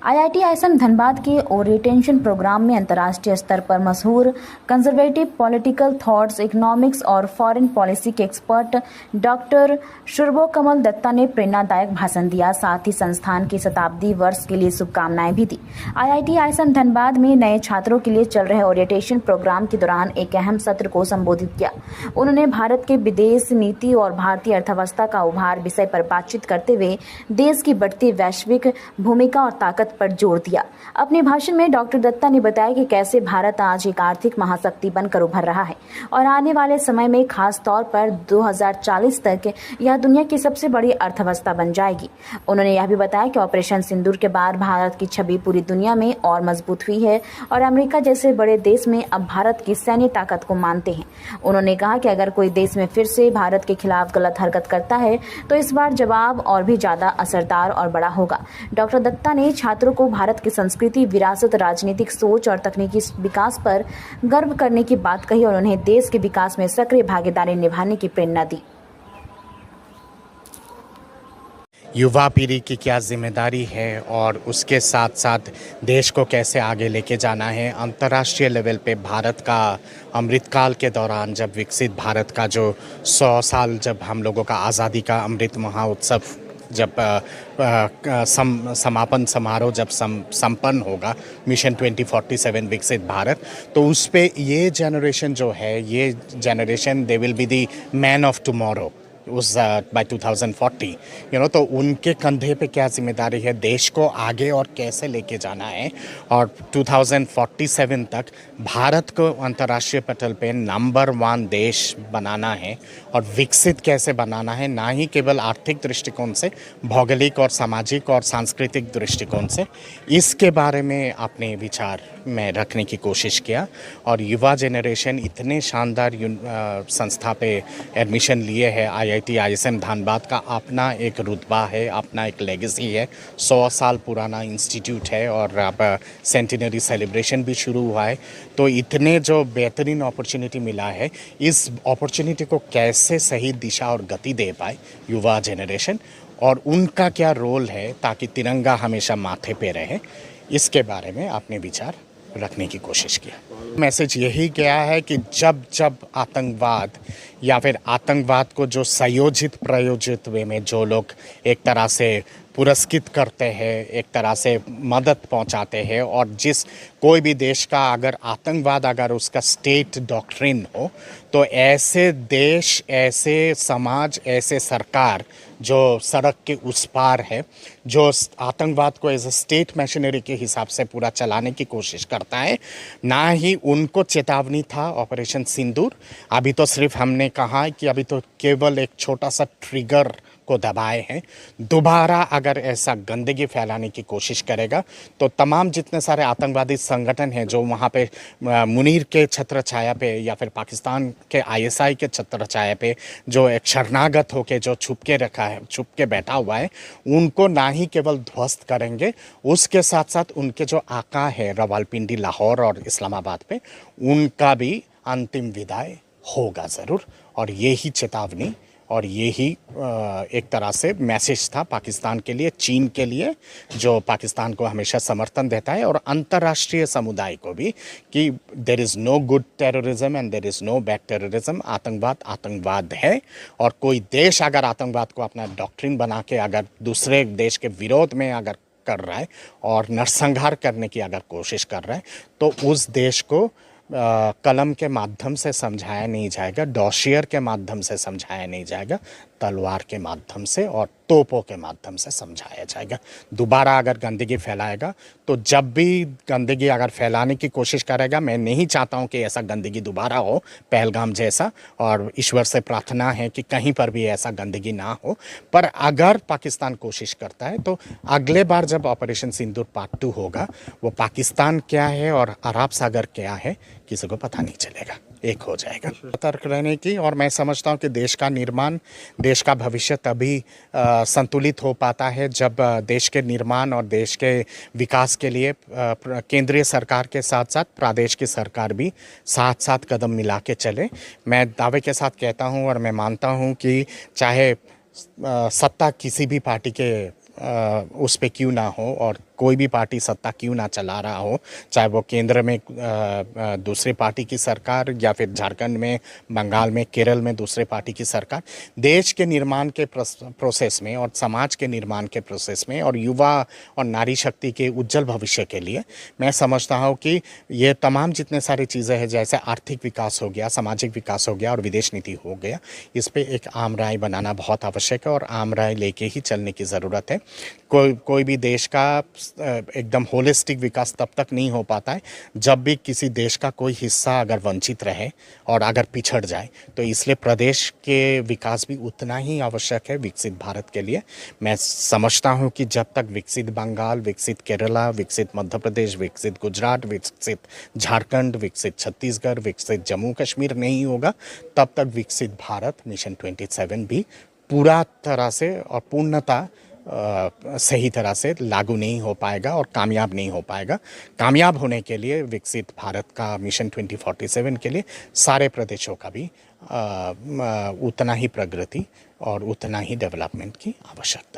IIT ISM Dhanbad के orientation programme में अंतर्राष्ट्रीय स्तर पर मशहूर कंजर्वेटिव पॉलिटिकल थॉट्स, इकोनॉमिक्स और फॉरेन पॉलिसी के एक्सपर्ट डॉक्टर शुभकमल दत्ता ने प्रेरणादायक भाषण दिया। साथ ही संस्थान के शताब्दी वर्ष के लिए शुभकामनाएं भी दी। आईआईटी आईएसएम धनबाद में नए छात्रों के लिए चल रहे ओरिएंटेशन प्रोग्राम के दौरान एक अहम सत्र को संबोधित किया। उन्होंने भारत के विदेश नीति और भारतीय अर्थव्यवस्था का उभार विषय पर बातचीत करते हुए देश की बढ़ती वैश्विक भूमिका और ताकत पर जोर दिया। अपने भाषण में डॉक्टर दत्ता ने बताया कि कैसे भारत आज एक आर्थिक महाशक्ति बनकर उभर रहा है और आने वाले समय में खास तौर पर 2040 तक यह दुनिया की सबसे बड़ी अर्थव्यवस्था बन जाएगी। उन्होंने यह भी बताया कि ऑपरेशन सिंदूर के बाद भारत की छवि पूरी दुनिया में और मजबूत हुई है और अमेरिका जैसे बड़े देश में अब भारत की सैन्य ताकत को मानते हैं। उन्होंने कहा कि अगर कोई देश में फिर से भारत के खिलाफ गलत हरकत करता है तो इस बार जवाब और भी ज्यादा असरदार और बड़ा होगा। डॉक्टर दत्ता ने छात्रों को भारत की संस्कृति, विरासत, राजनीतिक सोच और तकनीकी विकास पर गर्व करने की बात कही और उन्हें देश के विकास में सक्रिय भागीदारी निभाने की प्रेरणा दी। युवा पीढ़ी की क्या जिम्मेदारी है और उसके साथ साथ देश को कैसे आगे लेके जाना है। अंतर्राष्ट्रीय लेवल पे भारत का अमृतकाल के दौरान जब विकसित भारत का जो 100 साल जब हम लोगों का आज़ादी का अमृत महोत्सव जब समापन समारोह जब संपन्न होगा, मिशन 2047 विकसित भारत, तो उस पे ये जनरेशन जो है, ये generation they will be the man of tomorrow उस बाय 2040 तो उनके कंधे पे क्या जिम्मेदारी है, देश को आगे और कैसे लेके जाना है और 2047 तक भारत को अंतर्राष्ट्रीय पटल पे नंबर 1 देश बनाना है और विकसित कैसे बनाना है, ना ही केवल आर्थिक दृष्टिकोण से, भौगोलिक और सामाजिक और सांस्कृतिक दृष्टिकोण से। इसके बारे में अपने विचार में रखने की कोशिश किया और युवा जनरेशन इतने शानदार संस्था पे एडमिशन लिए है। आईआईटी आईएसएम धनबाद का अपना एक रुतबा है, अपना एक लेगेसी है, 100 साल पुराना इंस्टीट्यूट है और अब सेंटिनरी सेलिब्रेशन भी शुरू हुआ है। तो इतने जो बेहतरीन अपॉर्चुनिटी मिला है, इस अपॉर्चुनिटी को कैसे सही दिशा और गति दे पाए युवा जनरेशन और उनका क्या रोल है ताकि तिरंगा हमेशा माथे पे रहे, इसके बारे में अपने विचार रखने की कोशिश किया। मैसेज यही गया है कि जब जब आतंकवाद या फिर आतंकवाद को जो संयोजित प्रायोजित वे में जो लोग एक तरह से पुरस्कृत करते हैं, एक तरह से मदद पहुंचाते हैं और जिस कोई भी देश का अगर आतंकवाद अगर उसका स्टेट डॉक्ट्रिन हो, तो ऐसे देश, ऐसे समाज, ऐसे सरकार जो सड़क के उस पार है, जो आतंकवाद को एज ए स्टेट मशीनरी के हिसाब से पूरा चलाने की कोशिश करता है, ना ही उनको चेतावनी था ऑपरेशन सिंदूर। अभी तो सिर्फ हमने कहा कि अभी तो केवल एक छोटा सा ट्रिगर को दबाए हैं। दोबारा अगर ऐसा गंदगी फैलाने की कोशिश करेगा तो तमाम जितने सारे आतंकवादी संगठन हैं जो वहाँ पे मुनीर के छत्र छाया पे या फिर पाकिस्तान के आईएसआई के छत्र छाया पे जो एक शरणागत होके जो छुप के बैठा हुआ है, उनको ना ही केवल ध्वस्त करेंगे, उसके साथ साथ उनके जो आका है रावलपिंडी, लाहौर और इस्लामाबाद पे, उनका भी अंतिम विदाई होगा ज़रूर। और यही चेतावनी और यही एक तरह से मैसेज था पाकिस्तान के लिए, चीन के लिए जो पाकिस्तान को हमेशा समर्थन देता है, और अंतर्राष्ट्रीय समुदाय को भी कि there is no good terrorism and there is no bad terrorism. आतंकवाद आतंकवाद है और कोई देश अगर आतंकवाद को अपना डॉक्ट्रिन बना के अगर दूसरे देश के विरोध में अगर कर रहा है और नरसंहार करने की अगर कोशिश कर रहा है, तो उस देश को कलम के माध्यम से समझाया नहीं जाएगा, डॉशियर के माध्यम से समझाया नहीं जाएगा, तलवार के माध्यम से और तोपों के माध्यम से समझाया जाएगा। दोबारा अगर गंदगी फैलाएगा तो जब भी गंदगी अगर फैलाने की कोशिश करेगा, मैं नहीं चाहता हूं कि ऐसा गंदगी दोबारा हो पहलगाम जैसा, और ईश्वर से प्रार्थना है कि कहीं पर भी ऐसा गंदगी ना हो। पर अगर पाकिस्तान कोशिश करता है तो अगले बार जब ऑपरेशन सिंदूर पार्ट 2 होगा, वो पाकिस्तान क्या है और अरब सागर क्या है किसी को पता नहीं चलेगा, एक हो जाएगा। सतर्क रहने की, और मैं समझता हूँ कि देश का निर्माण, देश का भविष्य तभी संतुलित हो पाता है जब देश के निर्माण और देश के विकास के लिए केंद्रीय सरकार के साथ साथ प्रदेश की सरकार भी साथ साथ कदम मिला के चले। मैं दावे के साथ कहता हूँ और मैं मानता हूँ कि चाहे सत्ता किसी भी पार्टी के उस पे क्यों ना हो और कोई भी पार्टी सत्ता क्यों ना चला रहा हो, चाहे वो केंद्र में दूसरी पार्टी की सरकार या फिर झारखंड में, बंगाल में, केरल में दूसरे पार्टी की सरकार, देश के निर्माण के प्रोसेस में और समाज के निर्माण के प्रोसेस में और युवा और नारी शक्ति के उज्जवल भविष्य के लिए मैं समझता हूँ कि ये तमाम जितने सारी चीज़ें हैं, जैसे आर्थिक विकास हो गया, सामाजिक विकास हो गया और विदेश नीति हो गया, इस पे एक आम राय बनाना बहुत आवश्यक है और आम राय लेके ही चलने की ज़रूरत है। कोई भी देश का एकदम होलिस्टिक विकास तब तक नहीं हो पाता है जब भी किसी देश का कोई हिस्सा अगर वंचित रहे और अगर पिछड़ जाए, तो इसलिए प्रदेश के विकास भी उतना ही आवश्यक है विकसित भारत के लिए। मैं समझता हूँ कि जब तक विकसित बंगाल, विकसित केरला, विकसित मध्य प्रदेश, विकसित गुजरात, विकसित झारखंड, विकसित छत्तीसगढ़, विकसित जम्मू कश्मीर नहीं होगा, तब तक विकसित भारत मिशन 27 भी पूरा तरह से और पूर्णतः सही तरह से लागू नहीं हो पाएगा और कामयाब नहीं हो पाएगा। कामयाब होने के लिए विकसित भारत का मिशन 2047 के लिए सारे प्रदेशों का भी उतना ही प्रगति और उतना ही डेवलपमेंट की आवश्यकता है।